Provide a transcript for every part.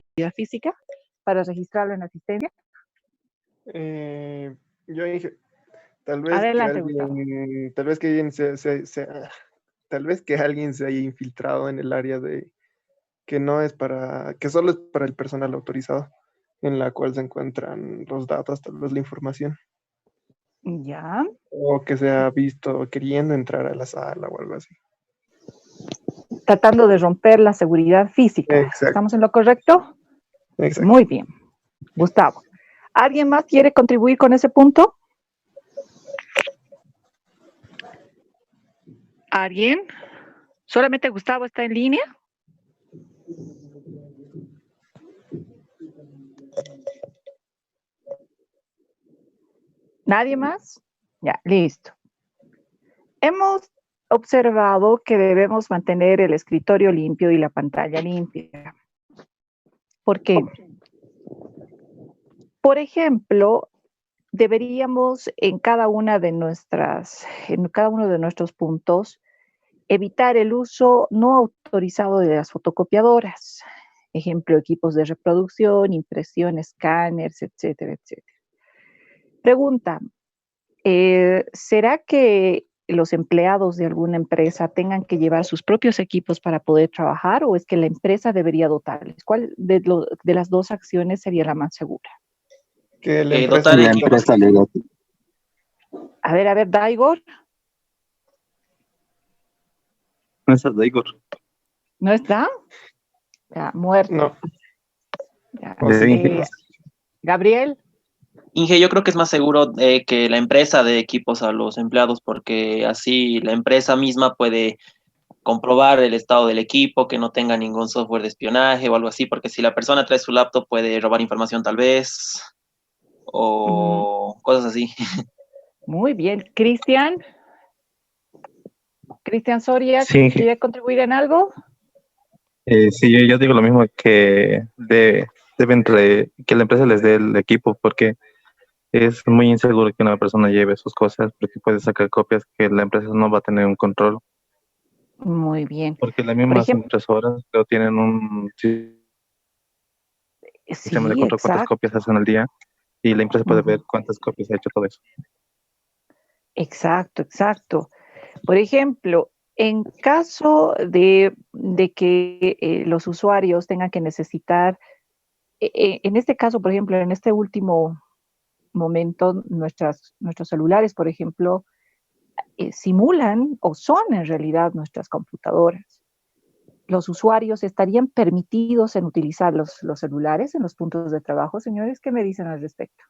seguridad física para registrarlo en asistencia? Yo dije, tal vez que Adelante, Gustavo. alguien, tal vez que alguien tal vez que alguien se haya infiltrado en el área de que no es para, que solo es para el personal autorizado, en la cual se encuentran los datos, tal vez la información, Ya. o que se ha visto queriendo entrar a la sala o algo así. Tratando de romper la seguridad física. Exacto, ¿Estamos en lo correcto? exacto. Muy bien. Gustavo. ¿Alguien más quiere contribuir con ese punto? ¿Alguien? ¿Solamente Gustavo está en línea? ¿Nadie más? Ya, listo. Hemos observado que debemos mantener el escritorio limpio y la pantalla limpia. ¿Por qué? Por ejemplo, deberíamos en cada uno de nuestros puntos evitar el uso no autorizado de las fotocopiadoras. Ejemplo, equipos de reproducción, impresión, escáneres, etcétera, etcétera. Pregunta, ¿será que los empleados de alguna empresa tengan que llevar sus propios equipos para poder trabajar o es que la empresa debería dotarles? ¿Cuál de las dos acciones sería la más segura? Que la empresa, Dotar equipos. A ver, Daigor. No está Daigor. ¿No está? Ya, muerto. no, Ya, o sí. Gabriel. Inge, yo creo que es más seguro que la empresa dé equipos a los empleados porque así la empresa misma puede comprobar el estado del equipo, que no tenga ningún software de espionaje o algo así, porque si la persona trae su laptop puede robar información tal vez o cosas así. Muy bien. Cristian. Cristian Soria, Sí, ¿quiere contribuir en algo? sí, yo digo lo mismo que que la empresa les dé el equipo, porque es muy inseguro que una persona lleve sus cosas, porque puede sacar copias que la empresa no va a tener un control, Muy bien. porque las Por mismas ejemplo, impresoras pero tienen un sistema de sí, control cuántas exacto. copias hacen al día y la empresa puede ver cuántas copias ha hecho todo eso. Exacto, exacto. Por ejemplo, en caso de que los usuarios tengan que necesitar, en este caso, por ejemplo, en este último momento, nuestros celulares, por ejemplo, simulan o son en realidad nuestras computadoras. ¿Los usuarios estarían permitidos en utilizar los celulares en los puntos de trabajo, señores? ¿Qué me dicen al respecto?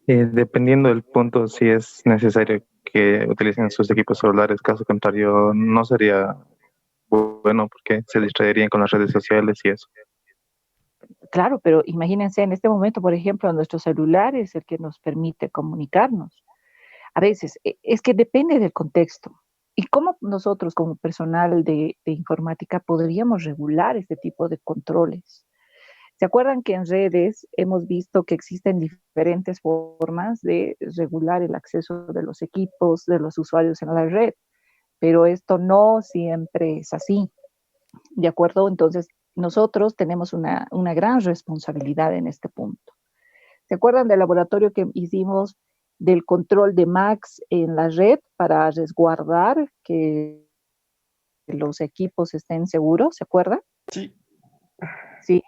Dependiendo del punto, si es necesario que utilicen sus equipos celulares, caso contrario, no sería bueno porque se distraerían con las redes sociales y eso. Claro, pero imagínense en este momento, por ejemplo, nuestro celular es el que nos permite comunicarnos. A veces es que depende del contexto. ¿Y cómo nosotros como personal de informática podríamos regular este tipo de controles? ¿Se acuerdan que en redes hemos visto que existen diferentes formas de regular el acceso de los equipos, de los usuarios en la red? Pero esto no siempre es así. ¿De acuerdo? Entonces, nosotros tenemos una gran responsabilidad en este punto. ¿Se acuerdan del laboratorio que hicimos del control de Macs en la red para resguardar que los equipos estén seguros? ¿Se acuerdan? Sí. Sí.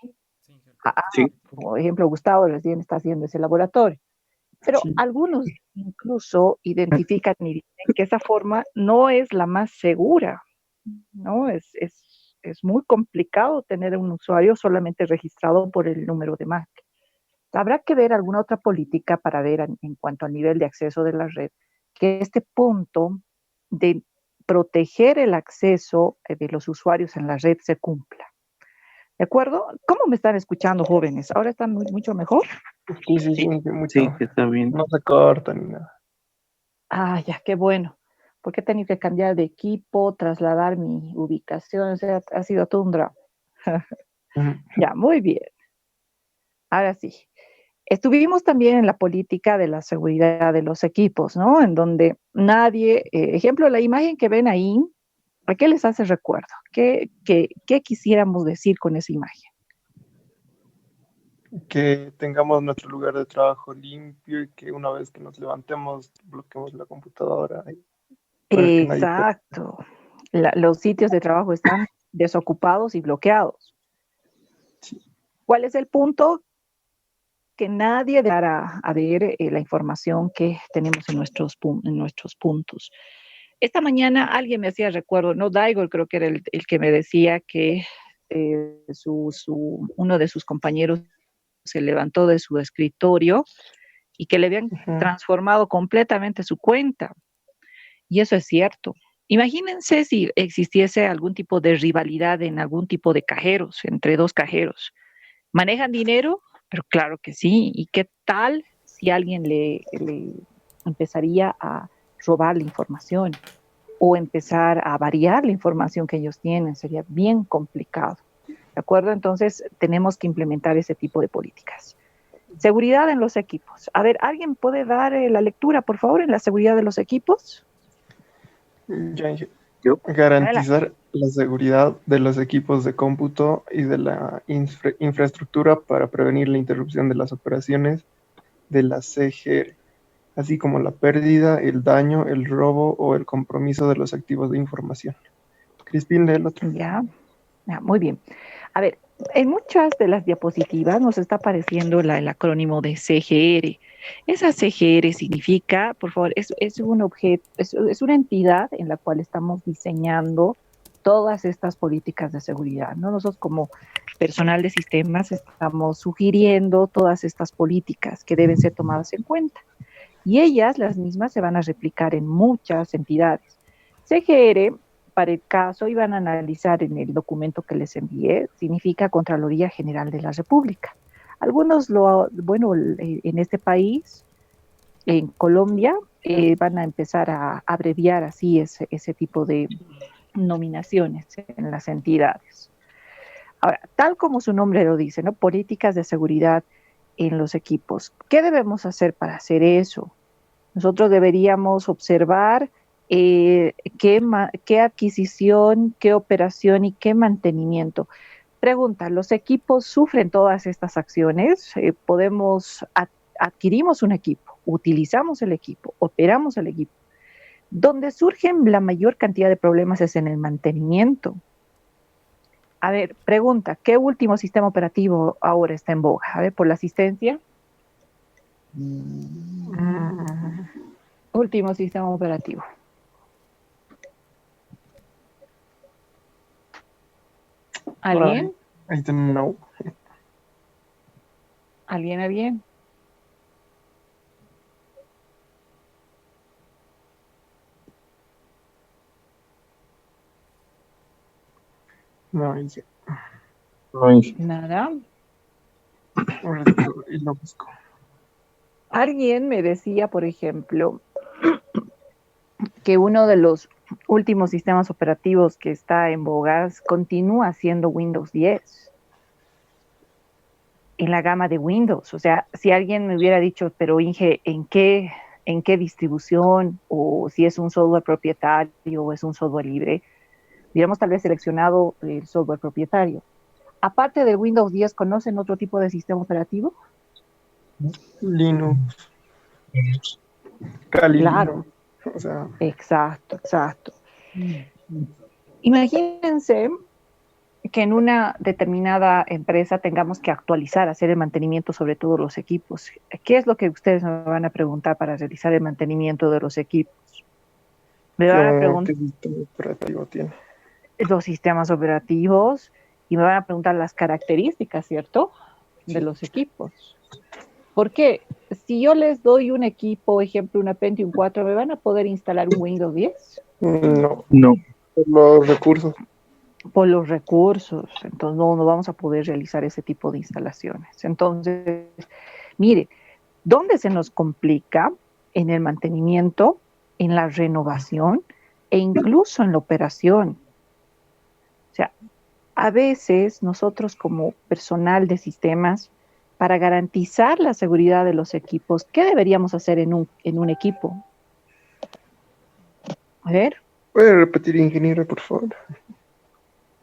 Sí. Por ejemplo, Gustavo recién está haciendo ese laboratorio. Pero Sí. algunos incluso identifican y dicen que esa forma no es la más segura, ¿no? Es muy complicado tener un usuario solamente registrado por el número de Mac. Habrá que ver alguna otra política para ver en cuanto al nivel de acceso de la red, que este punto de proteger el acceso de los usuarios en la red se cumpla. ¿De acuerdo? ¿Cómo me están escuchando, jóvenes? ¿Ahora están mucho mejor? Sí, mucho. Sí, está bien. No se corta ni nada. Ah, ya, qué bueno. Porque he tenido que cambiar de equipo, trasladar mi ubicación, o sea, ha sido todo un drama. Ya, muy bien. Ahora sí. Estuvimos también en la política de la seguridad de los equipos, ¿no? En donde nadie, ejemplo, la imagen que ven ahí ¿A qué les hace recuerdo? ¿Qué quisiéramos decir con esa imagen? Que tengamos nuestro lugar de trabajo limpio y que una vez que nos levantemos bloqueemos la computadora para que nadie pueda. Exacto. Los sitios de trabajo están desocupados y bloqueados. Sí. ¿Cuál es el punto? Que nadie dará a ver la información que tenemos en nuestros puntos. Esta mañana alguien me hacía recuerdo, no, Daigor creo que era el que me decía que uno de sus compañeros se levantó de su escritorio y que le habían transformado completamente su cuenta. Y eso es cierto. Imagínense si existiese algún tipo de rivalidad en algún tipo de cajeros, entre dos cajeros. ¿Manejan dinero? Pero claro que sí. ¿Y qué tal si alguien le empezaría a robar la información o empezar a variar la información que ellos tienen? Sería bien complicado. ¿De acuerdo? Entonces tenemos que implementar ese tipo de políticas. Seguridad en los equipos. A ver, ¿alguien puede dar la lectura, por favor, en la seguridad de los equipos? Garantizar la seguridad de los equipos de cómputo y de la infraestructura para prevenir la interrupción de las operaciones de la CGR, así como la pérdida, el daño, el robo o el compromiso de los activos de información. Crispín, lee el otro. Ya, muy bien. A ver, en muchas de las diapositivas nos está apareciendo el acrónimo de CGR. Esa CGR significa, por favor, es un objeto, es una entidad en la cual estamos diseñando todas estas políticas de seguridad, ¿no? Nosotros como personal de sistemas estamos sugiriendo todas estas políticas que deben ser tomadas en cuenta. Y ellas, las mismas, se van a replicar en muchas entidades. CGR, para el caso, iban a analizar en el documento que les envié, significa Contraloría General de la República. Algunos, en este país, en Colombia, van a empezar a abreviar así ese tipo de nominaciones en las entidades. Ahora, tal como su nombre lo dice, ¿no? Políticas de seguridad en los equipos. ¿Qué debemos hacer para hacer eso? Nosotros deberíamos observar qué adquisición, qué operación y qué mantenimiento. Pregunta, ¿los equipos sufren todas estas acciones? Adquirimos un equipo, utilizamos el equipo, operamos el equipo. Donde surgen la mayor cantidad de problemas es en el mantenimiento. A ver, pregunta, ¿qué último sistema operativo ahora está en boga? A ver, por la asistencia. Último sistema operativo. ¿Alguien? I don't know. ¿Alguien? No, dice. Nada. Y lo busco. Alguien me decía, por ejemplo, que uno de los últimos sistemas operativos que está en boga continúa siendo Windows 10 en la gama de Windows. O sea, si alguien me hubiera dicho, pero Inge, ¿en qué distribución o si es un software propietario o es un software libre? Hubiéramos tal vez seleccionado el software propietario. Aparte del Windows 10, ¿conocen otro tipo de sistema operativo? Linux. Kali Claro. Linux. O sea. Exacto. Imagínense que en una determinada empresa tengamos que actualizar, hacer el mantenimiento sobre todos los equipos. ¿Qué es lo que ustedes me van a preguntar para realizar el mantenimiento de los equipos? Me van a preguntar ¿Qué sistema operativo tiene? los sistemas operativos y me van a preguntar las características, ¿cierto? De los equipos. ¿Por qué? Si yo les doy un equipo, ejemplo, una Pentium 4, ¿me van a poder instalar un Windows 10? No. Por los recursos. Por los recursos. Entonces no vamos a poder realizar ese tipo de instalaciones. Entonces, mire, ¿dónde se nos complica? En el mantenimiento, en la renovación e incluso en la operación. O sea, a veces nosotros como personal de sistemas, para garantizar la seguridad de los equipos, ¿qué deberíamos hacer en un equipo? A ver, ¿Puede repetir, ingeniero, por favor?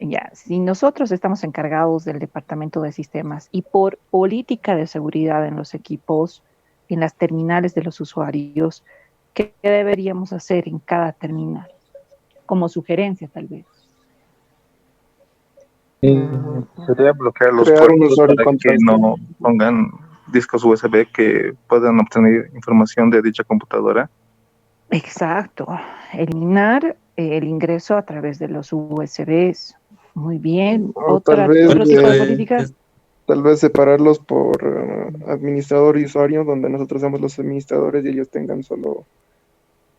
Ya, si nosotros estamos encargados del departamento de sistemas y por política de seguridad en los equipos, en las terminales de los usuarios, ¿qué deberíamos hacer en cada terminal? Como sugerencia, tal vez. Sería bloquear los Crear un puertos usuario para que contraste. no pongan discos USB que puedan obtener información de dicha computadora. Exacto. Eliminar el ingreso a través de los USBs. Muy bien. O tal vez, ¿Otro tipo de políticas? tal vez separarlos por administrador y usuario, donde nosotros somos los administradores y ellos tengan solo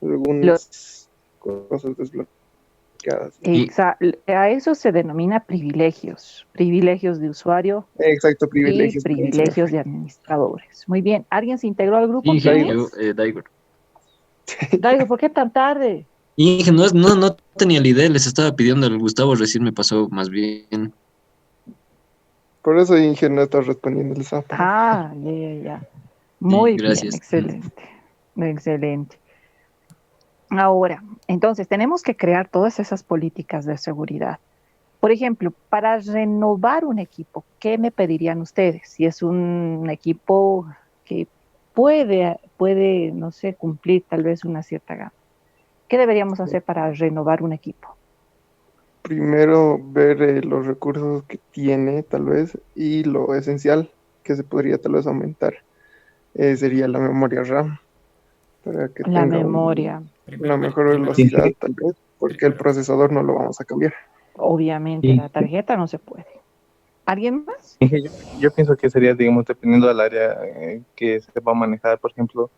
algunas cosas desbloqueadas. A eso se denomina privilegios. Privilegios de usuario Exacto, y privilegios. privilegios de administradores. Muy bien. ¿Alguien se integró al grupo? Inge, ¿Quién yo, es? Daigor. Daigo, ¿por qué tan tarde? Inge, no tenía la idea, les estaba pidiendo al Gustavo, recién me pasó más bien. Por eso Inge no está respondiendo el zap. Ah, ya. Muy bien, gracias. excelente. Excelente. Ahora, entonces tenemos que crear todas esas políticas de seguridad. Por ejemplo, para renovar un equipo, ¿qué me pedirían ustedes? Si es un equipo que puede, no sé, cumplir tal vez una cierta gama. ¿Qué deberíamos hacer para renovar un equipo? Primero ver los recursos que tiene, tal vez, y lo esencial que se podría tal vez aumentar sería la memoria RAM, para que La tenga memoria, una mejor velocidad, tal vez, porque el procesador no lo vamos a cambiar. obviamente, Y- la tarjeta no se puede. ¿Alguien más? Yo pienso que sería, digamos, dependiendo del área que se va a manejar. Por ejemplo,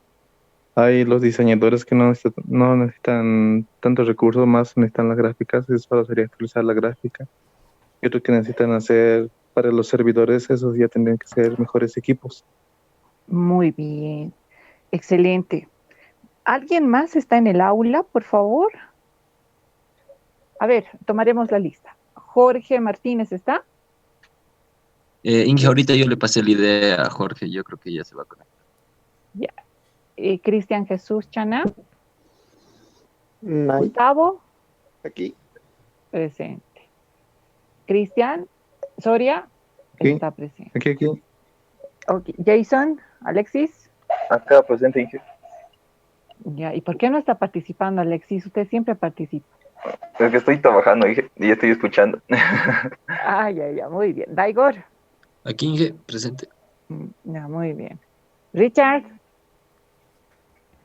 hay los diseñadores que no necesitan tantos recursos, más necesitan las gráficas, eso solo sería actualizar la gráfica. Y otro que necesitan hacer para los servidores, esos ya tendrían que ser mejores equipos. Muy bien, excelente. ¿Alguien más está en el aula, por favor? A ver, tomaremos la lista. Jorge Martínez, ¿está? Inge, ahorita yo le pasé la idea a Jorge, yo creo que ya se va a conectar. Ya. Cristian Jesús Chana. Night, Gustavo, aquí. presente. Cristian Soria, Aquí. está presente. Aquí. Okay. Jason, Alexis. Acá presente, Inge. Ya, ¿y por qué no está participando, Alexis? Usted siempre participa. Es que estoy trabajando, Inge, y estoy escuchando. Ya, muy bien. Daigor. Aquí, Inge, presente. Ya, muy bien. Richard.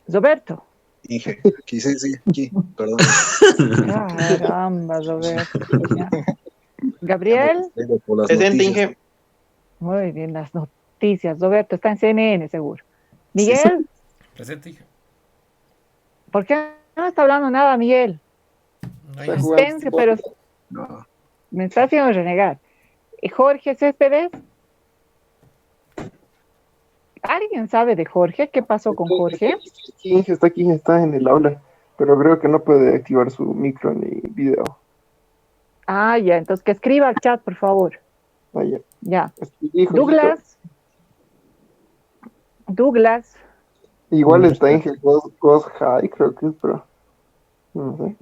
Roberto. Inge, aquí, sí, aquí, perdón. Caramba, Roberto. Ya. Gabriel. Por las Presente, noticias. Inge. Muy bien, las noticias. Roberto está en CNN, seguro. Miguel. Presente, Inge. ¿Por qué no está hablando nada, Miguel? Está jugando Suspense, pero No, me está haciendo renegar. Jorge Céspedes. ¿Alguien sabe de Jorge? ¿Qué pasó con Jorge? Está aquí, está en el aula, pero creo que no puede activar su micro ni video. Ya, entonces que escriba al chat, por favor. Vaya. Ya. Hijo, Douglas. igual está Inge Ghost High, creo que es, pero no sé.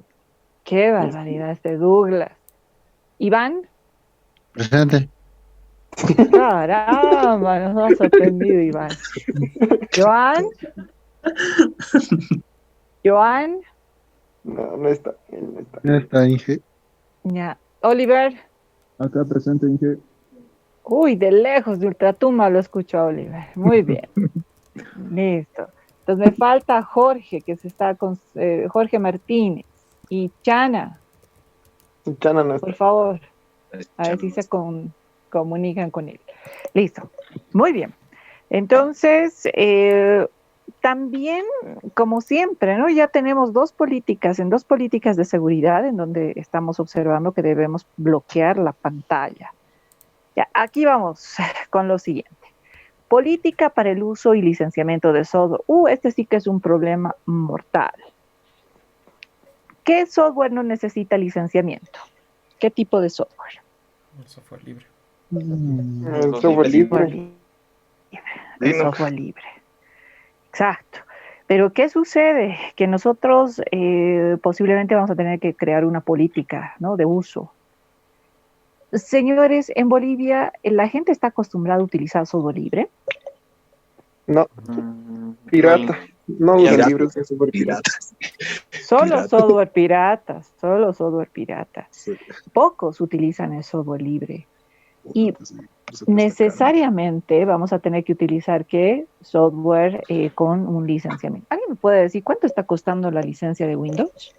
Qué barbaridad este Douglas. Iván. Presente. Caramba, nos ha sorprendido, Iván. Joan. No está. Él no está. ¿Quién está, Inge? Ya. Oliver. Acá presente, Inge. Uy, de lejos, de ultratumba lo escucho a Oliver. Muy bien. Listo. Entonces me falta Jorge, que se está con Jorge Martínez. Y Chana, Chana no está. por favor. A ver si se comunican con él. Listo. Muy bien. Entonces, también, como siempre, ¿no? Ya tenemos dos políticas de seguridad en donde estamos observando que debemos bloquear la pantalla. Ya, aquí vamos con lo siguiente. Política para el uso y licenciamiento de software. Este sí que es un problema mortal. ¿Qué software no necesita licenciamiento? ¿Qué tipo de software? El software libre. El software libre. El software libre. Exacto. Pero ¿qué sucede? Que nosotros posiblemente vamos a tener que crear una política, ¿no?, de uso. Señores, en Bolivia la gente está acostumbrada a utilizar software libre. No, Mm, pirata. No Pirata. usan libros de software pirata. Solo Pirata. software pirata, solo software pirata. Sí. Pocos utilizan el software libre. Y Sí, necesariamente vamos a tener que utilizar ¿qué? Software con un licenciamiento. ¿Alguien me puede decir cuánto está costando la licencia de Windows?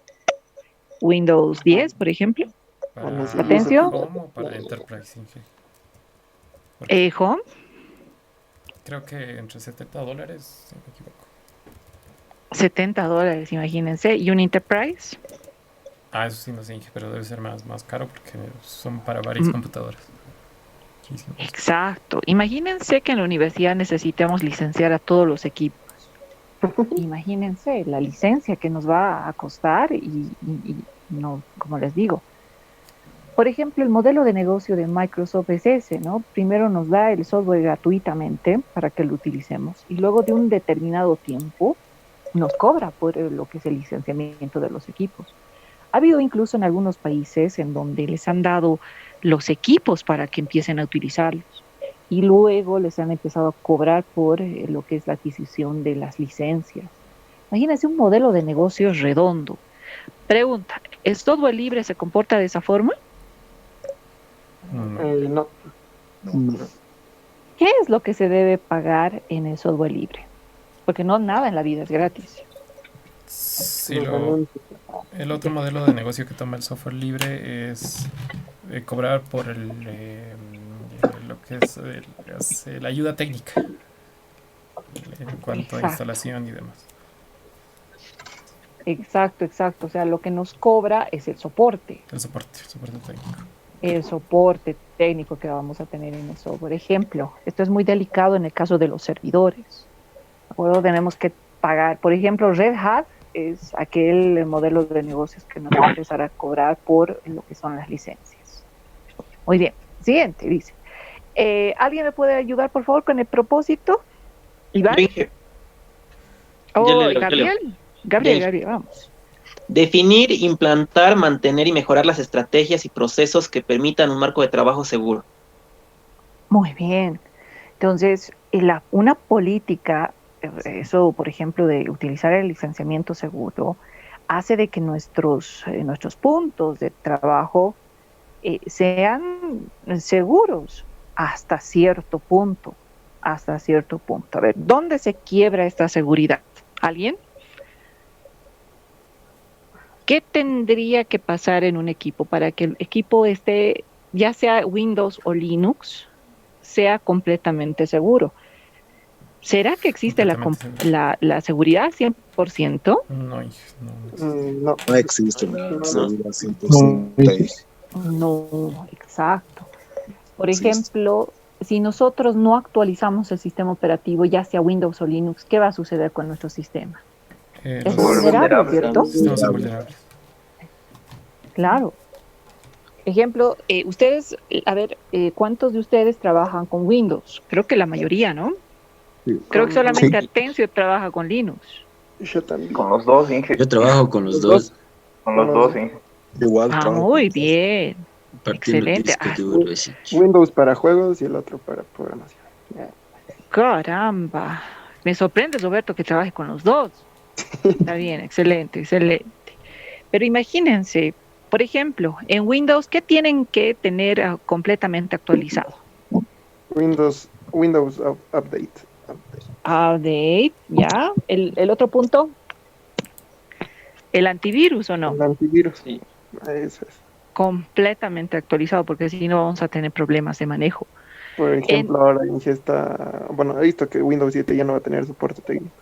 Windows 10, por ejemplo. Para sí, Atención. Home o para Enterprise, Inge. Porque Home, creo que entre $70, si no me equivoco. $70, imagínense. ¿Y un Enterprise? Ah, eso sí no sé, Inge, pero debe ser más caro porque son para varias computadoras. Muchísimo. Exacto. Imagínense que en la universidad necesitamos licenciar a todos los equipos. Imagínense la licencia que nos va a costar y no, como les digo. Por ejemplo, el modelo de negocio de Microsoft es ese, ¿no? Primero nos da el software gratuitamente para que lo utilicemos y luego de un determinado tiempo nos cobra por lo que es el licenciamiento de los equipos. Ha habido incluso en algunos países en donde les han dado los equipos para que empiecen a utilizarlos y luego les han empezado a cobrar por lo que es la adquisición de las licencias. Imagínense un modelo de negocio redondo. Pregunta, ¿el software libre se comporta de esa forma? No. No. ¿Qué es lo que se debe pagar en el software libre? Porque no nada en la vida es gratis. Sí, el otro modelo de negocio que toma el software libre es cobrar por lo que es la ayuda técnica en cuanto a Exacto. instalación y demás. Exacto. O sea, lo que nos cobra es el soporte. El soporte técnico. El soporte técnico que vamos a tener en el software. Ejemplo, esto es muy delicado en el caso de los servidores. ¿De acuerdo? Tenemos que pagar, por ejemplo, Red Hat es aquel modelo de negocios que nos va a empezar a cobrar por lo que son las licencias. Muy bien, siguiente, dice. ¿Alguien me puede ayudar, por favor, con el propósito? ¿Iván? Inge. Oh, Yo le leo. Gabriel, vamos. Definir, implantar, mantener y mejorar las estrategias y procesos que permitan un marco de trabajo seguro. Muy bien. Entonces, una política, eso, por ejemplo, de utilizar el licenciamiento seguro, hace de que nuestros puntos de trabajo sean seguros hasta cierto punto. A ver, ¿dónde se quiebra esta seguridad? ¿Alguien? ¿Qué tendría que pasar en un equipo para que el equipo esté, ya sea Windows o Linux, sea completamente seguro? ¿Será que existe la seguridad 100%? No, Inge, No. No existe una No. seguridad 100%. No, exacto. Por ejemplo, si nosotros no actualizamos el sistema operativo, ya sea Windows o Linux, ¿qué va a suceder con nuestro sistema? Es vulnerable, ¿cierto? Estamos vulnerables. Claro. Ejemplo, ustedes, a ver, ¿cuántos de ustedes trabajan con Windows? Creo que la mayoría, ¿no? Sí. Creo que solamente Atencio trabaja con Linux. Yo también. Con los dos, Inge. Yo trabajo con los dos. Con los dos, Inge. Igual trabajo Muy con los dos. bien. Partiendo el Excelente. disco duro ese. Windows para juegos y el otro para programación. Caramba. Me sorprende, Roberto, que trabaje con los dos. Está bien, excelente. Pero imagínense, por ejemplo, en Windows, ¿qué tienen que tener completamente actualizado? Windows Update. Update, ¿ya? ¿El otro punto? ¿El antivirus o no? El antivirus. Sí. Eso es. Completamente actualizado, porque si no vamos a tener problemas de manejo. Por ejemplo, ahora Inge está... Bueno, he visto que Windows 7 ya no va a tener soporte técnico.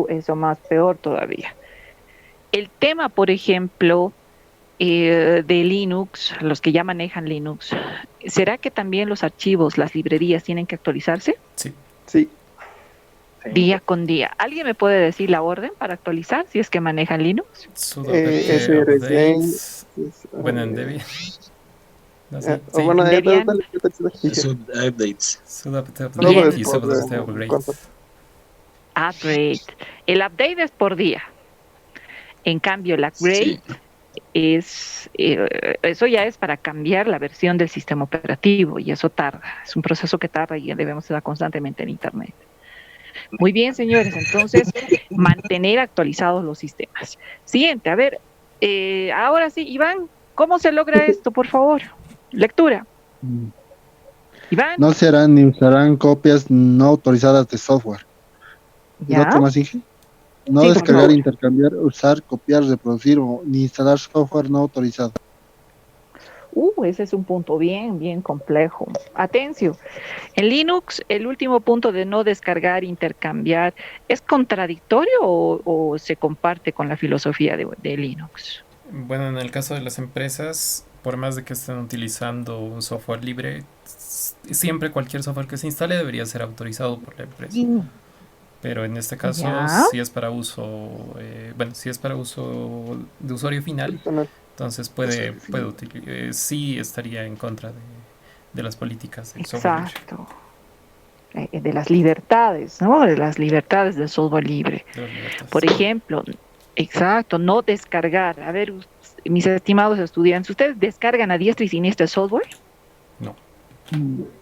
Eso más peor todavía. El tema, por ejemplo, de Linux, los que ya manejan Linux, ¿será que también los archivos, las librerías tienen que actualizarse? Sí. Día con día. ¿Alguien me puede decir la orden para actualizar si es que manejan Linux? Sudo SRC. updates. Bueno, en Debian. No sé. Sí. Bueno, Debian. Updates. Sudo Todo update es y por sudo upgrade. cuánto. upgrade. El update es por día. En cambio, el upgrade eso ya es para cambiar la versión del sistema operativo y eso tarda. Es un proceso que tarda y debemos estar constantemente en Internet. Muy bien, señores. Entonces, mantener actualizados los sistemas. Siguiente, a ver. Ahora sí, Iván, ¿cómo se logra esto, por favor? Lectura. Iván. No se harán ni usarán copias no autorizadas de software. ¿Y otro más, Inge? No Sí, descargar, intercambiar, usar, copiar, reproducir o ni instalar software no autorizado. Ese es un punto bien complejo. Atención. En Linux, el último punto de no descargar, intercambiar, ¿es contradictorio o se comparte con la filosofía de Linux? Bueno, en el caso de las empresas, por más de que estén utilizando un software libre, siempre cualquier software que se instale debería ser autorizado por la empresa. Pero en este caso, si es para uso, si es para uso de usuario final, entonces puede utilizar, sí estaría en contra de las políticas del software libre. Exacto. De las libertades, ¿no? De las libertades del software libre. Por ejemplo, exacto, no descargar. A ver, mis estimados estudiantes, ¿ustedes descargan a diestra y siniestra el software? No.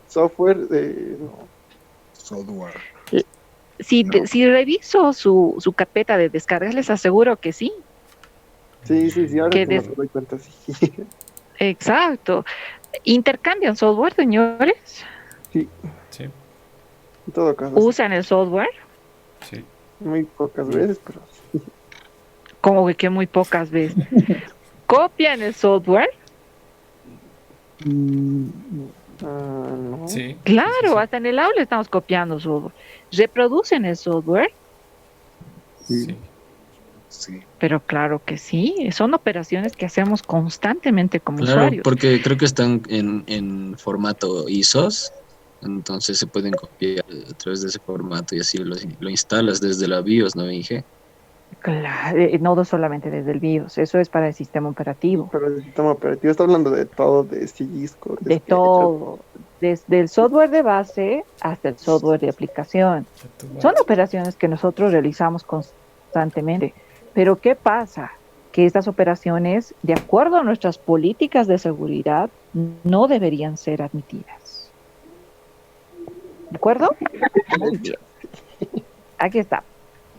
Software, no. Software. Si reviso su carpeta de descargas, les aseguro que sí. Sí, ahora que me doy cuenta, sí. Exacto. ¿Intercambian software, señores? Sí. En todo caso. ¿Usan el software? Sí. Muy pocas veces, pero sí. Como que muy pocas veces. ¿Copian el software? No. Sí. Claro, hasta en el aula estamos copiando software. ¿Reproducen el software? Sí. Pero claro que sí, son operaciones que hacemos constantemente como usuarios. Porque creo que están en formato ISOs, entonces se pueden copiar a través de ese formato y así lo instalas desde la BIOS, ¿no, Inge? Claro, no solamente desde el BIOS, eso es para el sistema operativo. Para el sistema operativo está hablando de todo, de Cisco, de todo, desde el software de base hasta el software de aplicación. Son operaciones que nosotros realizamos constantemente. Pero ¿qué pasa? Que estas operaciones, de acuerdo a nuestras políticas de seguridad, no deberían ser admitidas. ¿De acuerdo? Muy bien. Aquí está.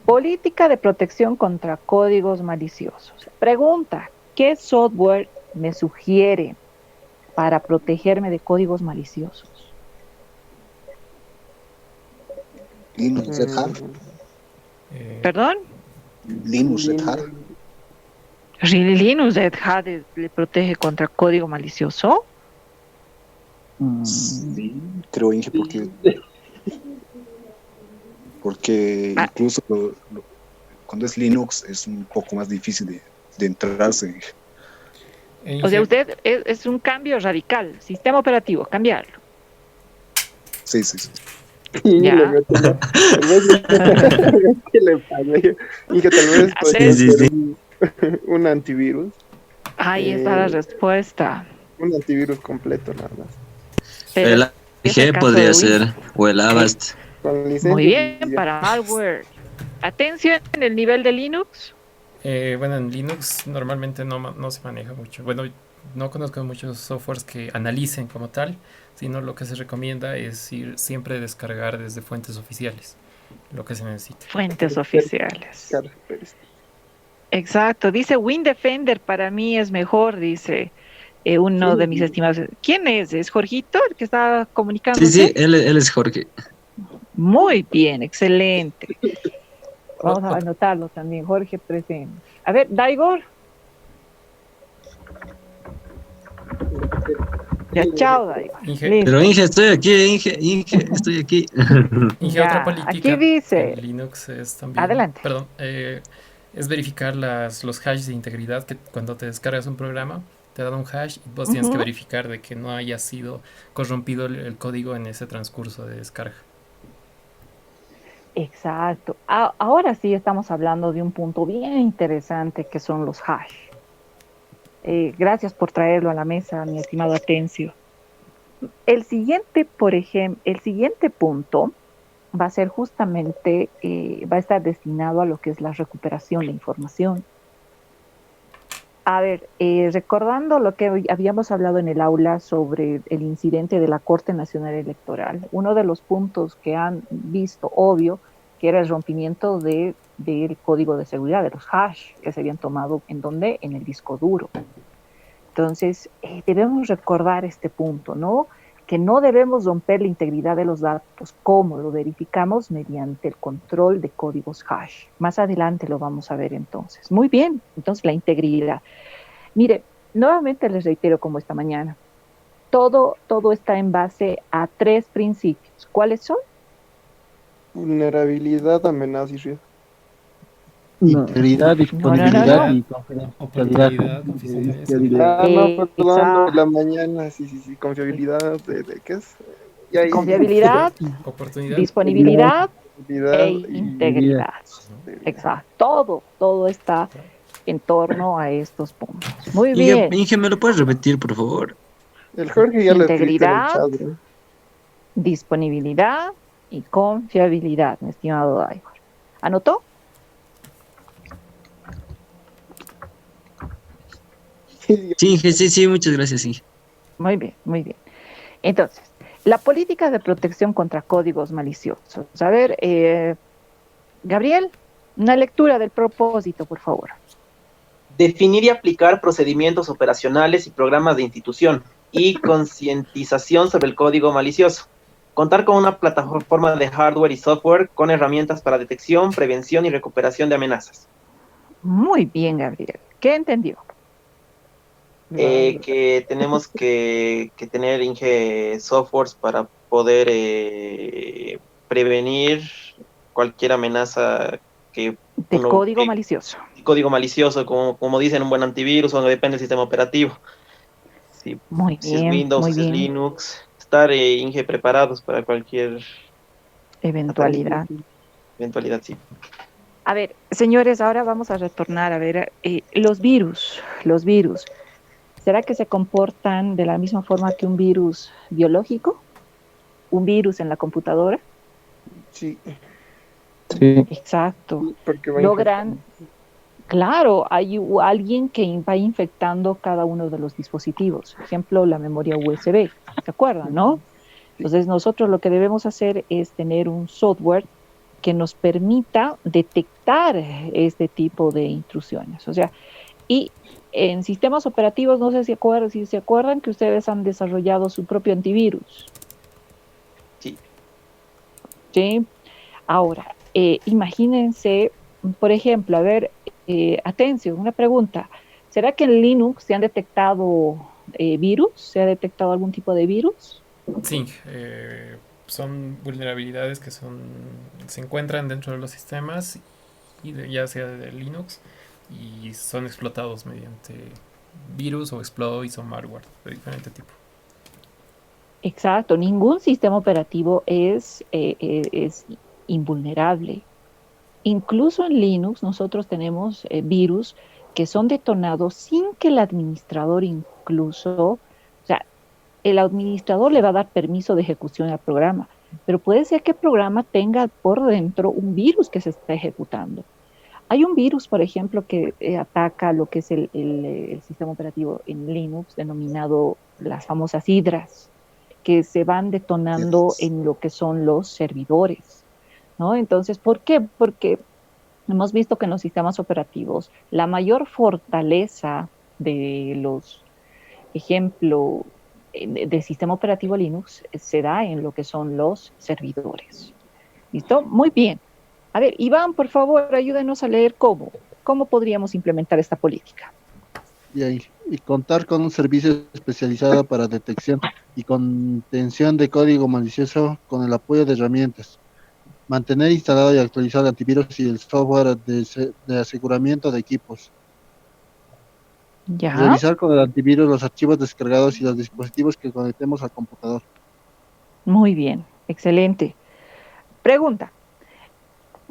Política de protección contra códigos maliciosos. Pregunta, ¿qué software me sugiere para protegerme de códigos maliciosos? Linux Red Hat. ¿Perdón? Linux Red Hat. ¿Linux Red Hat le protege contra código malicioso? Sí, creo, Inge, porque incluso cuando es Linux es un poco más difícil de entrarse. O sea, usted es un cambio radical, sistema operativo, cambiarlo. Sí. Ya. ¿Qué le pasa? Y que tal vez podría ser un antivirus. Ahí está la respuesta. Un antivirus completo nada más. El AG podría ser, o el Avast. Muy bien, para malware. Atención, en el nivel de Linux. Bueno, en Linux normalmente no se maneja mucho. Bueno, no conozco muchos softwares que analicen como tal, sino lo que se recomienda es siempre descargar desde fuentes oficiales, lo que se necesita. Fuentes oficiales. Exacto, dice WinDefender para mí es mejor, dice uno de mis estimados. ¿Quién es? ¿Es Jorgito el que está comunicando? Sí, él es Jorge. Muy bien, excelente. Vamos a anotarlo también, Jorge presente. A ver, Daigor. Ya, chao, Daigor. Pero Inge, estoy aquí, Inge, estoy aquí. Inge, otra política aquí dice, en Linux es también... Adelante. Perdón, es verificar los hashes de integridad, que cuando te descargas un programa te dan un hash y vos tienes que verificar de que no haya sido corrompido el código en ese transcurso de descarga. Exacto. Ahora sí estamos hablando de un punto bien interesante que son los hash. Gracias por traerlo a la mesa, mi estimado Atencio. El siguiente punto va a ser justamente, va a estar destinado a lo que es la recuperación de información. A ver, recordando lo que habíamos hablado en el aula sobre el incidente de la Corte Nacional Electoral, uno de los puntos que han visto obvio que era el rompimiento del código de seguridad, de los hash que se habían tomado en donde, en el disco duro. Entonces, debemos recordar este punto, ¿no? Que no debemos romper la integridad de los datos. ¿Cómo? Lo verificamos mediante el control de códigos hash. Más adelante lo vamos a ver entonces. Muy bien, entonces la integridad. Mire, nuevamente les reitero como esta mañana, todo está en base a 3 principios. ¿Cuáles son? Vulnerabilidad, amenaza y riesgo. Integridad, disponibilidad y oportunidad, confidencialidad. Perdón, Exacto. de la mañana, sí, confiabilidad, ¿de qué es? Y ahí, Confiabilidad, oportunidad, disponibilidad integridad e integridad. Exacto. Todo está en torno a estos puntos. Muy bien. Inge, ¿me lo puedes repetir, por favor? El Jorge ya lo escribió en el Integridad, chat, ¿no? disponibilidad y confiabilidad, mi estimado Daigor. ¿Anotó? Sí, Inge, sí, muchas gracias, Inge. Muy bien, muy bien. Entonces, la política de protección contra códigos maliciosos. A ver, Gabriel, una lectura del propósito, por favor. Definir y aplicar procedimientos operacionales y programas de institución y concientización sobre el código malicioso. Contar con una plataforma de hardware y software con herramientas para detección, prevención y recuperación de amenazas. Muy bien, Gabriel. ¿Qué entendió? Que tenemos que tener softwares para poder prevenir cualquier amenaza que de código malicioso. Código malicioso, como dicen, un buen antivirus, o depende del sistema operativo. Sí, muy bien, si es Windows, si es Linux, estar preparados para cualquier eventualidad. Eventualidad, sí. A ver, señores, ahora vamos a retornar a ver los virus. ¿Será que se comportan de la misma forma que un virus biológico? ¿Un virus en la computadora? Sí. Exacto. Logran, claro, hay alguien que va infectando cada uno de los dispositivos. Por ejemplo, la memoria USB. ¿Se acuerdan, no? Entonces, nosotros lo que debemos hacer es tener un software que nos permita detectar este tipo de intrusiones. O sea, y en sistemas operativos, no sé si se acuerdan que ustedes han desarrollado su propio antivirus. Sí. ¿Sí? Ahora, imagínense, por ejemplo, a ver, atención, una pregunta. ¿Será que en Linux se han detectado virus? ¿Se ha detectado algún tipo de virus? Sí, son vulnerabilidades que se encuentran dentro de los sistemas, ya sea de Linux, y son explotados mediante virus o exploits o malware de diferente tipo. Exacto, ningún sistema operativo es invulnerable. Incluso en Linux nosotros tenemos virus que son detonados sin que el administrador o sea, el administrador le va a dar permiso de ejecución al programa, pero puede ser que el programa tenga por dentro un virus que se está ejecutando. Hay un virus, por ejemplo, que ataca lo que es el sistema operativo en Linux, denominado las famosas hidras, que se van detonando en lo que son los servidores, ¿no? Entonces, ¿por qué? Porque hemos visto que en los sistemas operativos la mayor fortaleza de los, ejemplo, del sistema operativo Linux se da en lo que son los servidores. ¿Listo? Muy bien. A ver, Iván, por favor, ayúdenos a leer cómo podríamos implementar esta política. Y contar con un servicio especializado para detección y contención de código malicioso con el apoyo de herramientas. Mantener instalado y actualizado el antivirus y el software de aseguramiento de equipos. ¿Ya? Revisar con el antivirus los archivos descargados y los dispositivos que conectemos al computador. Muy bien, excelente. Pregunta.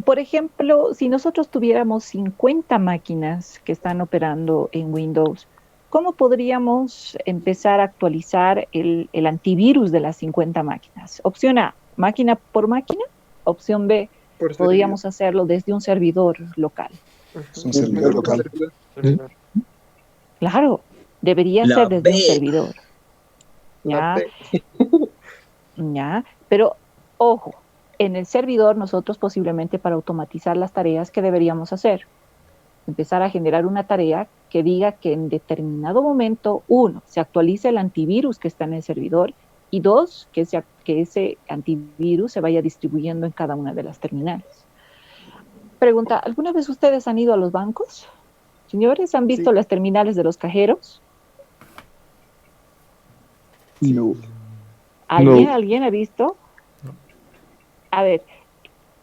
Por ejemplo, si nosotros tuviéramos 50 máquinas que están operando en Windows, ¿cómo podríamos empezar a actualizar el antivirus de las 50 máquinas? Opción A, máquina por máquina. Opción B, Por podríamos hacerlo desde un servidor local. Es un servidor local. servidor. Claro, debería La ser desde un B. servidor. La ¿Ya? P. ¿Ya? Pero, ojo, en el servidor nosotros posiblemente para automatizar las tareas, ¿qué deberíamos hacer? Empezar a generar una tarea que diga que en determinado momento, uno, se actualice el antivirus que está en el servidor y dos, que ese antivirus se vaya distribuyendo en cada una de las terminales. Pregunta, ¿alguna vez ustedes han ido a los bancos? Señores, ¿han visto Sí. las terminales de los cajeros? No. ¿Alguien ha visto? A ver,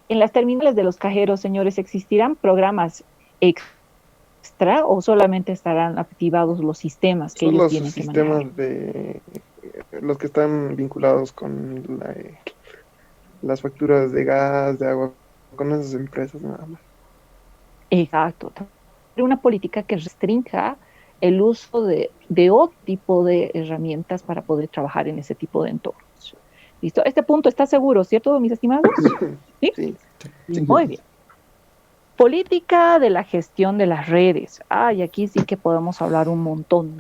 en las terminales de los cajeros, señores, ¿existirán programas extra o solamente estarán activados los sistemas que ellos Solo tienen sus que manejar? sistemas de los que están vinculados con las facturas de gas, de agua, con esas empresas nada más. Exacto. Una política que restrinja el uso de otro tipo de herramientas para poder trabajar en ese tipo de entornos. ¿Listo? Este punto está seguro, ¿cierto, mis estimados? ¿Sí? Sí. Muy bien. Política de la gestión de las redes. Y aquí sí que podemos hablar un montón.